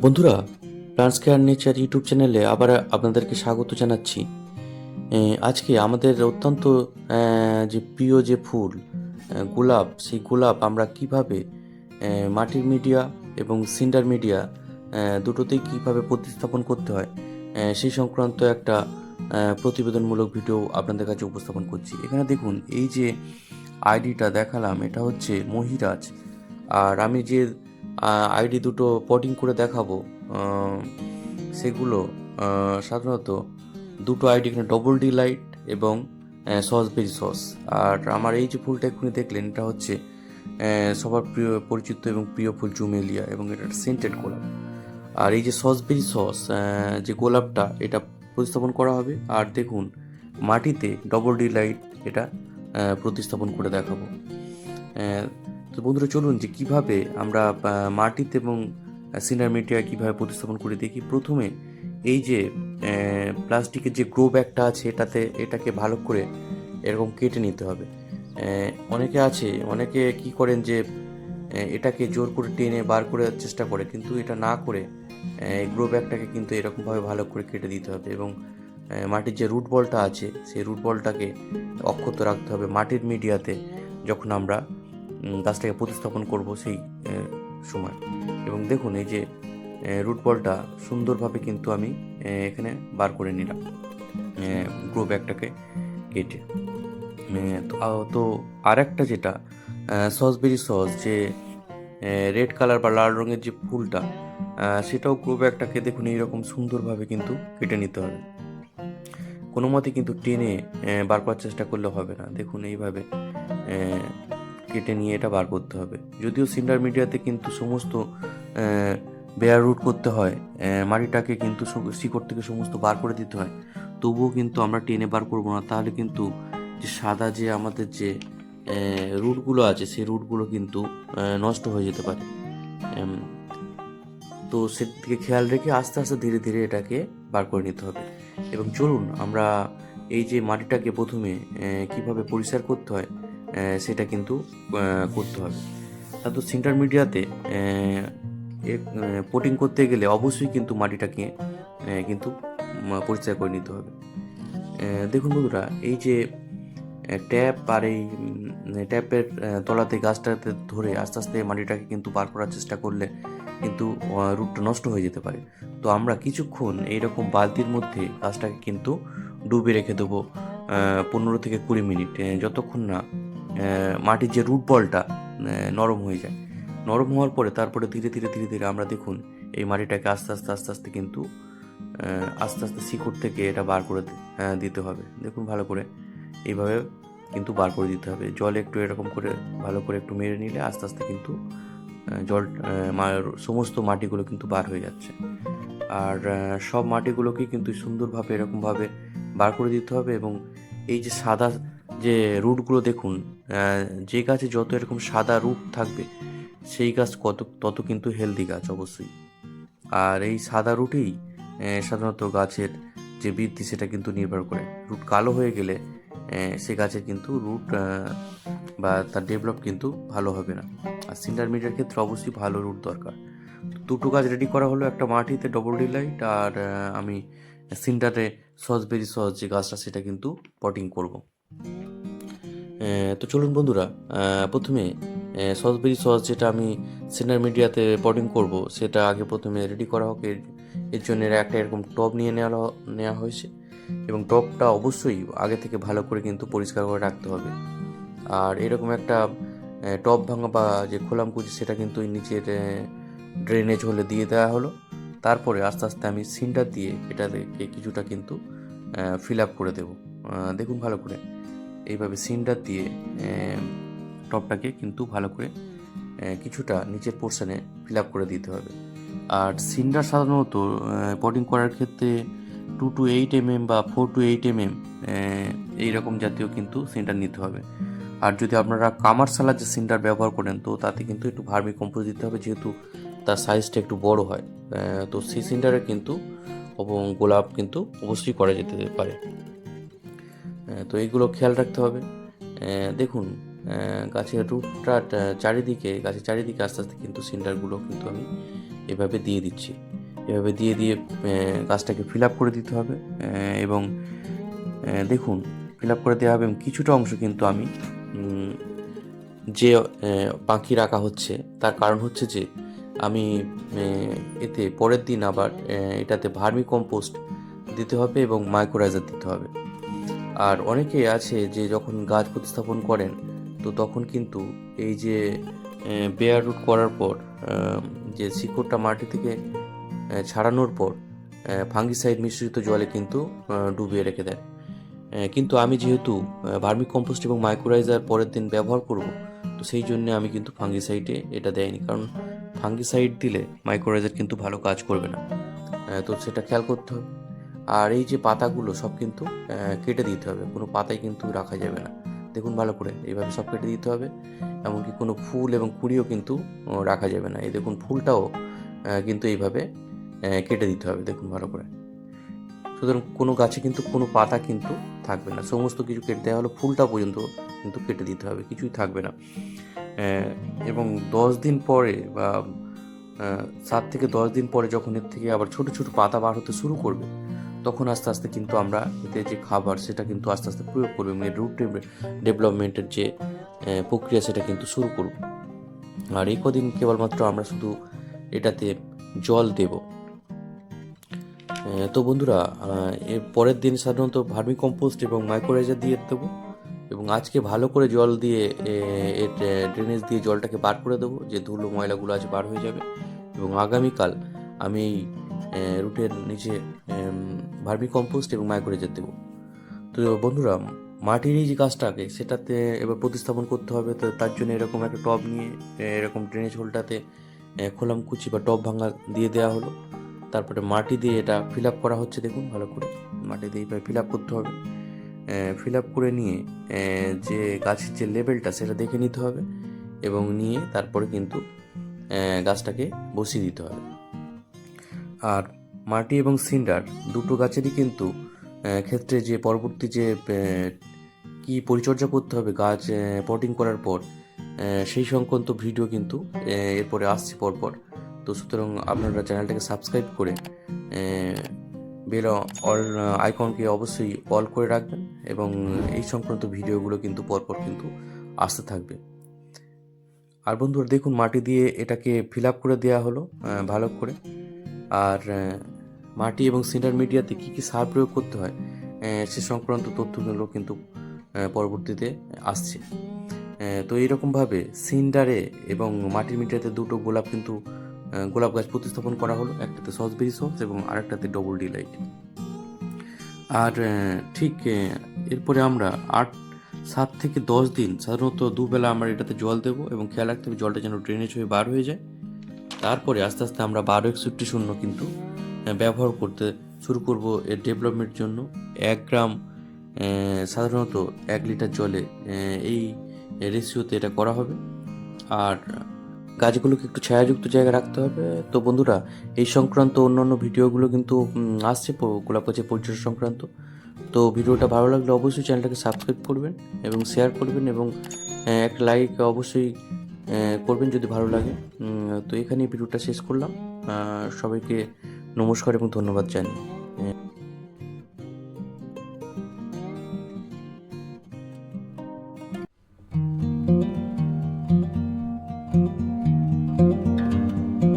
বন্ধুরা, plants care nature YouTube চ্যানেলে আবার আপনাদেরকে স্বাগত জানাচ্ছি। আজকে আমাদের অত্যন্ত যে প্রিয় যে ফুল গোলাপ, সেই গোলাপ আমরা কিভাবে মাটির মিডিয়া এবং সিন্ডার মিডিয়া দুটোতেই কিভাবে প্রতিস্থাপন করতে হয় সেই সংক্রান্ত একটা প্রতিবেদনমূলক ভিডিও আপনাদের কাছে উপস্থাপন করছি। এখানে দেখুন, এই যে আইডিটা দেখালাম, এটা হচ্ছে মহিরাজ। আর আমি যে আইডি দুটো পটিং করে দেখাবো, সেগুলো সাধারণত দুটো আইডি, এখানে ডবল ডি লাইট এবং সসবেরি সস। আর আমার এই যে ফুলটা এক্ষুনি দেখলেন, এটা হচ্ছে সবার প্রিয় পরিচিত এবং প্রিয় ফুল জুমেলিয়া, এবং এটা সেন্টেড গোলাপ। আর এই যে সসবেরি সস যে গোলাপটা, এটা প্রতিস্থাপন করা হবে। আর দেখুন, মাটিতে ডবল ডি লাইট এটা প্রতিস্থাপন করে দেখাবো। তো বন্ধুরা, চলুন যে কিভাবে আমরা মাটিতে এবং সিনার মিডিয়া কীভাবে প্রতিস্থাপন করে দেখি। প্রথমে এই যে প্লাস্টিকের যে গ্রো ব্যাগটা আছে, এটাকে ভালো করে এরকম কেটে নিতে হবে। অনেকে কি করেন যে এটাকে জোর করে টেনে বার করে চেষ্টা করে, কিন্তু এটা না করে গ্রো ব্যাগটাকে কিন্তু এরকমভাবে ভালো করে কেটে দিতে হবে। এবং মাটির যে রুট বলটা আছে, সেই রুট বলটাকে অক্ষত রাখতে হবে মাটির মিডিয়াতে, যখন আমরা গাছটাকে প্রতিস্থাপন করব সেই সময়। এবং দেখুন, এই যে রুট বলটা সুন্দরভাবে কিন্তু আমি এখানে বার করে নিলাম গ্রো ব্যাগটাকে কেটে। তো আর একটা যেটা সসবেরি সস, যে রেড কালার বা লাল রঙের যে ফুলটা, সেটাও গ্রো ব্যাগটাকে দেখুন এইরকম সুন্দরভাবে কিন্তু কেটে নিতে হবে। কোনো মতে কিন্তু টেনে বার করার চেষ্টা করলে হবে না। দেখুন, এইভাবে কেটে নিয়ে এটা বার করতে হবে। যদিও সিন্ডার মিডিয়াতে কিন্তু সমস্ত বেয়ার রুট করতে হয়, মাটিটাকে কিন্তু শিকড় থেকে সমস্ত বার করে দিতে হয়, তবুও কিন্তু আমরা টেনে বার করবো না। তাহলে কিন্তু যে সাদা যে আমাদের যে রুটগুলো আছে, সেই রুটগুলো কিন্তু নষ্ট হয়ে যেতে পারে। তো সেদিকে খেয়াল রেখে আস্তে আস্তে ধীরে ধীরে এটাকে বার করে নিতে হবে। এবং চলুন আমরা এই যে মাটিটাকে প্রথমে কিভাবে পরিষ্কার করতে হয় সেটা কিন্তু করতে হবে। তো সিন্টার মিডিয়াতে পোটিং করতে গেলে অবশ্যই কিন্তু মাটিটাকে কিন্তু পরিষ্কার করে নিতে হবে। দেখুন বন্ধুরা, এই যে ট্যাপ আর এই ট্যাপের তলাতে গাছটাতে ধরে আস্তে আস্তে মাটিটাকে কিন্তু বার করার চেষ্টা করলে কিন্তু রুটটা নষ্ট হয়ে যেতে পারে। তো আমরা কিছুক্ষণ এইরকম বালতির মধ্যে গাছটাকে কিন্তু ডুবে রেখে দেবো 15 থেকে 20 মিনিট, যতক্ষণ না মাটির যে রুট বলটা নরম হয়ে যায়। নরম হওয়ার পরে তারপরে ধীরে ধীরে ধীরে ধীরে আমরা দেখুন এই মাটিটাকে আস্তে আস্তে আস্তে আস্তে কিন্তু আস্তে আস্তে শিকড় থেকে এটা বার করে দিতে হবে। দেখুন, ভালো করে এইভাবে কিন্তু বার করে দিতে হবে। জলে একটু এরকম করে ভালো করে একটু মেরে নিলে আস্তে আস্তে কিন্তু জল সমস্ত মাটিগুলো কিন্তু বার হয়ে যাচ্ছে। আর সব মাটিগুলোকেই কিন্তু সুন্দরভাবে এরকমভাবে বার করে দিতে হবে। এবং এই যে সাদা যে রুটগুলো দেখুন, যে গাছে যত এরকম সাদা রুট থাকবে, সেই গাছ তত কিন্তু হেলদি গাছ অবশ্যই। আর এই সাদা রুটেই সাধারণত গাছের যে বৃদ্ধি সেটা কিন্তু নির্ভর করে। রুট কালো হয়ে গেলে সে গাছের কিন্তু রুট বা তার ডেভেলপ কিন্তু ভালো হবে না। আর সিন্ডার মিডিয়ার ক্ষেত্রে অবশ্যই ভালো রুট দরকার। দুটো গাছ রেডি করা হলো, একটা মাটিতে ডবল ডি লাইট, আর আমি সিন্ডারে সসবেরি সস যে গাছটা, সেটা কিন্তু পটিং করব। তো চলুন বন্ধুরা, প্রথমে সসবেরি সস যেটা আমি সিন্ডার মিডিয়াতে পটিং করব, সেটা আগে প্রথমে রেডি করা হোক। এর জন্য একটা এরকম টব নিয়ে নেওয়া হয়েছে, এবং টবটা অবশ্যই আগে থেকে ভালো করে কিন্তু পরিষ্কার করে রাখতে হবে। আর এরকম একটা টব ভাঙা বা যে খোলামকুচি, সেটা কিন্তু নিচের ড্রেনেজ হলে দিয়ে দেওয়া হলো। তারপরে আস্তে আস্তে আমি সিন্ডার দিয়ে এটাকে কিছুটা কিন্তু ফিল আপ করে দেবো। দেখুন, ভালো করে এইভাবে সিন্ডার দিয়ে টবটাকে কিন্তু ভালো করে কিছুটা নিচের পোর্শনে ফিল আপ করে দিতে হবে। আর সিন্ডার সাধারণত পটিং করার ক্ষেত্রে 2 to 8 mm বা 4 to 8 mm এইরকম জাতীয় কিন্তু সিন্ডার নিতে হবে। আর যদি আপনারা কামারশালা যে সিন্ডার ব্যবহার করেন, তো তাতে কিন্তু একটু ভার্মি কম্পোস্ট দিতে হবে, যেহেতু তার সাইজটা একটু বড় হয়। তো সেই সিন্ডারে কিন্তু গোলাপ কিন্তু অবশ্যই করা যেতে পারে। তো এইগুলো খেয়াল রাখতে হবে। দেখুন, গাছের রুটটা গাছের চারিদিকে আস্তে আস্তে কিন্তু সিন্ডারগুলো কিন্তু আমি এভাবে দিয়ে দিচ্ছি। এভাবে দিয়ে দিয়ে গাছটাকে ফিল আপ করে দিতে হবে। এবং দেখুন ফিল আপ করে দেওয়া হবে এবং কিছুটা অংশ কিন্তু আমি যে বাকি রাখা হচ্ছে তার কারণ হচ্ছে যে আমি এতে পরের দিন আবার এটাতে ভার্মি কম্পোস্ট দিতে হবে এবং মাইক্রোরাইজার দিতে হবে। আর অনেকে আছে যে যখন গাছ প্রতিস্থাপন করেন তো তখন কিন্তু এই যে বেয়ার রুট করার পর যে শিকড়টা মাটি থেকে ছাড়ানোর পর ফাঙ্গিসাইড মিশ্রিত জলে কিন্তু ডুবিয়ে রেখে দেয়। কিন্তু আমি যেহেতু ভার্মি কম্পোস্ট এবং মাইক্রোরাইজার পরের দিন ব্যবহার করব, তো সেই জন্য আমি কিন্তু ফাঙ্গিসাইডে এটা দেয়নি, কারণ ফাঙ্গিসাইড দিলে মাইক্রোরাইজার কিন্তু ভালো কাজ করবে না। তো সেটা খেয়াল করতে হবে। আর এই যে পাতাগুলো সব কিন্তু কেটে দিতে হবে, কোনো পাতাই কিন্তু রাখা যাবে না। দেখুন ভালো করে এইভাবে সব কেটে দিতে হবে, এমনকি কোনো ফুল এবং কুঁড়িও কিন্তু রাখা যাবে না। এই দেখুন ফুলটাও কিন্তু এইভাবে কেটে দিতে হবে, দেখুন ভালো করে। সুতরাং কোনো গাছে কিন্তু কোনো পাতা কিন্তু থাকবে না, সমস্ত কিছু কেটে দেওয়া হলো, ফুলটা পর্যন্ত কিন্তু কেটে দিতে হবে, কিছুই থাকবে না। এবং 10 দিন পরে বা 7 থেকে 10 দিন পরে যখন এর থেকে আবার ছোট ছোট পাতা বার হতে শুরু করবে, তখন আস্তে আস্তে কিন্তু আমরা এতে যে খাবার সেটা কিন্তু আস্তে আস্তে প্রয়োগ করবো এবং এর রুট ডেভেলপমেন্টের যে প্রক্রিয়া সেটা কিন্তু শুরু করব। আর এই কদিন কেবলমাত্র আমরা শুধু এটাতে জল দেব। তো বন্ধুরা, এর পরের দিন সাধারণত ভার্মি কম্পোস্ট এবং মাইক্রোরাইজার দিয়ে দেবো এবং আজকে ভালো করে জল দিয়ে এর ড্রেনেজ দিয়ে জলটাকে বার করে দেবো, যে ধুলো ময়লাগুলো আছে বার হয়ে যাবে। এবং আগামীকাল আমি এই রুটের নিচে ভার্মি কম্পোস্ট এবং মাইক্রোরাইজার দেবো। তো বন্ধুরা, মাটির এই যে গাছটাকে সেটাতে এবার প্রতিস্থাপন করতে হবে। তো তার জন্য এরকম একটা টব নিয়ে এরকম ড্রেনেজ হোলটাতে খোলামকুচি বা টব ভাঙা দিয়ে দেওয়া হলো। তারপরে মাটি দিয়ে এটা ফিল আপ করা হচ্ছে, দেখুন ভালো করে মাটি দিয়ে এইভাবে ফিল আপ করতে হবে। ফিল আপ করে নিয়ে যে গাছের যে লেভেলটা সেটা দেখে নিতে হবে এবং নিয়ে তারপরে কিন্তু গাছটাকে বসিয়ে দিতে হবে। আর মাটি এবং সিন্ডার দুটো গাছেরই কিন্তু ক্ষেত্রে যে পরবর্তী যে কি পরিচর্যা করতে হবে গাছ পটিং করার পর, সেই সংক্রান্ত ভিডিও কিন্তু এরপরে আসছে পরপর। তো সুতরাং আপনারা চ্যানেলটাকে সাবস্ক্রাইব করে বেল অল আইকনকে অবশ্যই অল করে রাখবেন এবং এই সংক্রান্ত ভিডিওগুলো কিন্তু পরপর কিন্তু আসতে থাকবে। আর বন্ধুরা দেখুন মাটি দিয়ে এটাকে ফিল আপ করে দেওয়া হলো ভালো করে। আর মাটি এবং সিন্ডার মিডিয়াতে কী কী সার প্রয়োগ করতে হয় সে সংক্রান্ত তথ্যগুলো কিন্তু পরবর্তীতে আসছে। তো এইরকমভাবে সিন্ডারে এবং মাটির মিডিয়াতে দুটো গোলাপ গাছ প্রতিস্থাপন করা হলো, একটাতে সসবেরি সস এবং আরেকটাতে ডবল ডিলাইট। আর ঠিক এরপরে আমরা 7 থেকে 10 দিন সাধারণত দুবেলা আমরা এটাতে জল দেবো এবং খেয়াল রাখতে হবে জলটা যেন ড্রেনেজ হয়ে বার হয়ে যায়। তারপরে আস্তে আস্তে আমরা 1261 কিন্তু ব্যবহার করতে শুরু করব এর ডেভেলপমেন্টের জন্য। 1 গ্রাম সাধারণত 1 লিটার জলে এই রেশিওতে এটা করা হবে। আর গাছগুলোকে একটু ছায়াযুক্ত জায়গায় রাখতে হবে। তো বন্ধুরা, এই সংক্রান্ত অন্যান্য ভিডিওগুলো কিন্তু আসছে গোলাপ গাছের পরিচর্যা সংক্রান্ত। তো ভিডিওটা ভালো লাগলে অবশ্যই চ্যানেলটাকে সাবস্ক্রাইব করবেন এবং শেয়ার করবেন এবং একটা লাইক অবশ্যই করবেন যদি ভালো লাগে। তো এখানেই ভিডিওটা শেষ করলাম। সবাইকে নমস্কার এবং ধন্যবাদ জানাই।